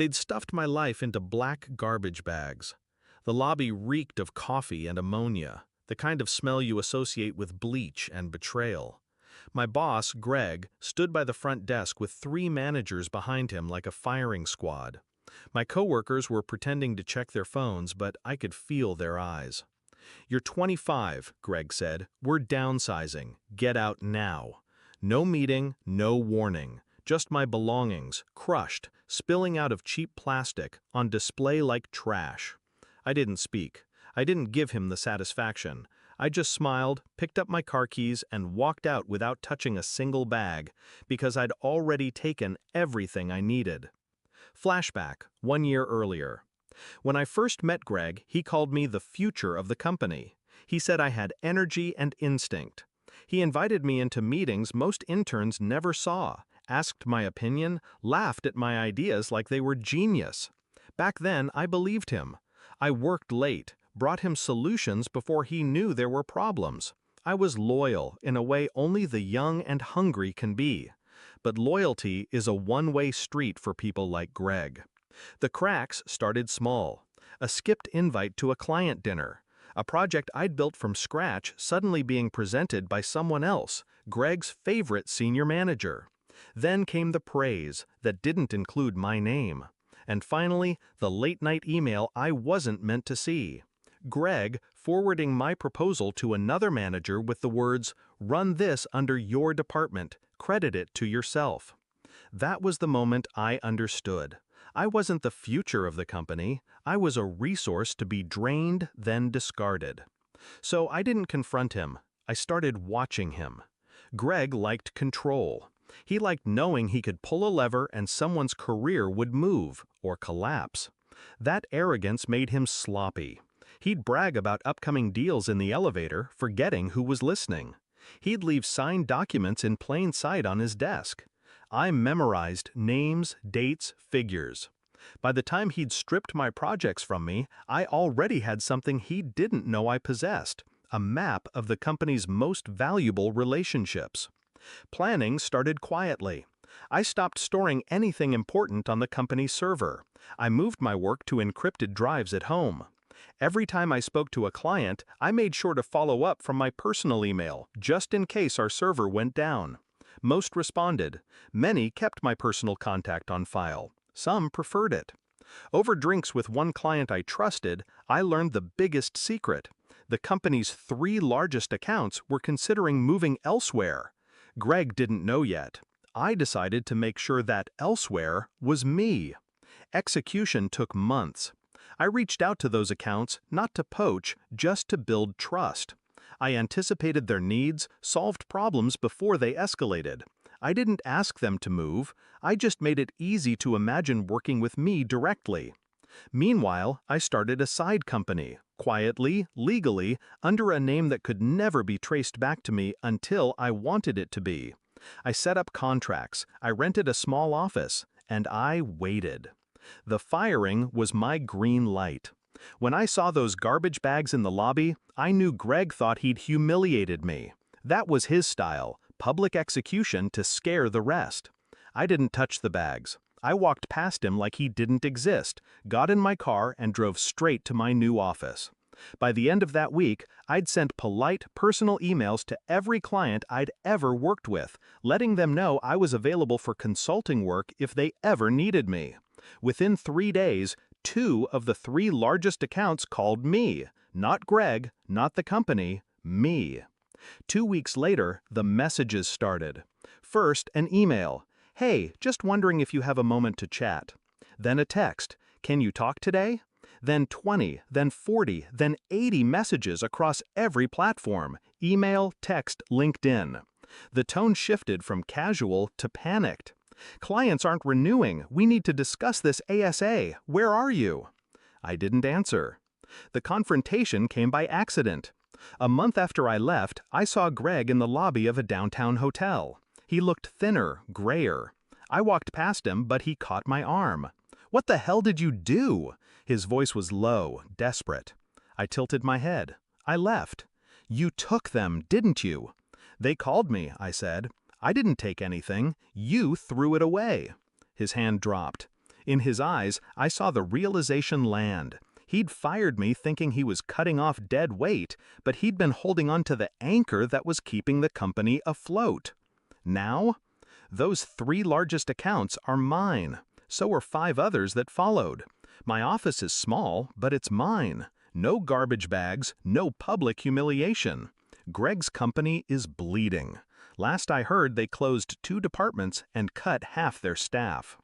They'd stuffed my life into black garbage bags. The lobby reeked of coffee and ammonia, the kind of smell you associate with bleach and betrayal. My boss, Greg, stood by the front desk with 3 managers behind him like a firing squad. My coworkers were pretending to check their phones, but I could feel their eyes. "You're 25, Greg said. "We're downsizing. Get out now." No meeting, no warning. Just my belongings, crushed, spilling out of cheap plastic, on display like trash. I didn't speak. I didn't give him the satisfaction. I just smiled, picked up my car keys, and walked out without touching a single bag, because I'd already taken everything I needed. Flashback, 1 year earlier. When I first met Greg, he called me the future of the company. He said I had energy and instinct. He invited me into meetings most interns never saw, asked my opinion, laughed at my ideas like they were genius. Back then, I believed him. I worked late, brought him solutions before he knew there were problems. I was loyal in a way only the young and hungry can be. But loyalty is a one-way street for people like Greg. The cracks started small. A skipped invite to a client dinner. A project I'd built from scratch suddenly being presented by someone else, Greg's favorite senior manager. Then came the praise that didn't include my name. And finally, the late-night email I wasn't meant to see. Greg forwarding my proposal to another manager with the words, "Run this under your department, credit it to yourself." That was the moment I understood. I wasn't the future of the company. I was a resource to be drained, then discarded. So I didn't confront him. I started watching him. Greg liked control. He liked knowing he could pull a lever and someone's career would move or collapse. That arrogance made him sloppy. He'd brag about upcoming deals in the elevator, forgetting who was listening. He'd leave signed documents in plain sight on his desk. I memorized names, dates, figures. By the time he'd stripped my projects from me, I already had something he didn't know I possessed, a map of the company's most valuable relationships. Planning started quietly. I stopped storing anything important on the company's server. I moved my work to encrypted drives at home. Every time I spoke to a client, I made sure to follow up from my personal email, just in case our server went down. Most responded. Many kept my personal contact on file. Some preferred it. Over drinks with one client I trusted, I learned the biggest secret. The company's 3 largest accounts were considering moving elsewhere. Greg didn't know yet. I decided to make sure that elsewhere was me. Execution took months. I reached out to those accounts not to poach, just to build trust. I anticipated their needs, solved problems before they escalated. I didn't ask them to move. I just made it easy to imagine working with me directly. Meanwhile, I started a side company, quietly, legally, under a name that could never be traced back to me until I wanted it to be. I set up contracts, I rented a small office, and I waited. The firing was my green light. When I saw those garbage bags in the lobby, I knew Greg thought he'd humiliated me. That was his style, public execution to scare the rest. I didn't touch the bags. I walked past him like he didn't exist, got in my car, and drove straight to my new office. By the end of that week, I'd sent polite, personal emails to every client I'd ever worked with, letting them know I was available for consulting work if they ever needed me. Within 3 days, 2 of the 3 largest accounts called me. Not Greg, not the company, me. 2 weeks later, the messages started. First, an email. "Hey, just wondering if you have a moment to chat." Then a text. "Can you talk today?" Then 20, then 40, then 80 messages across every platform. Email, text, LinkedIn. The tone shifted from casual to panicked. "Clients aren't renewing. We need to discuss this ASA. Where are you?" I didn't answer. The confrontation came by accident. A month after I left, I saw Greg in the lobby of a downtown hotel. He looked thinner, grayer. I walked past him, but he caught my arm. "What the hell did you do?" His voice was low, desperate. I tilted my head. I left. "You took them, didn't you?" "They called me," I said. "I didn't take anything. You threw it away." His hand dropped. In his eyes, I saw the realization land. He'd fired me thinking he was cutting off dead weight, but he'd been holding on to the anchor that was keeping the company afloat. Now, those 3 largest accounts are mine. So are 5 others that followed. My office is small, but it's mine. No garbage bags, no public humiliation. Greg's company is bleeding. Last I heard, they closed 2 departments and cut half their staff.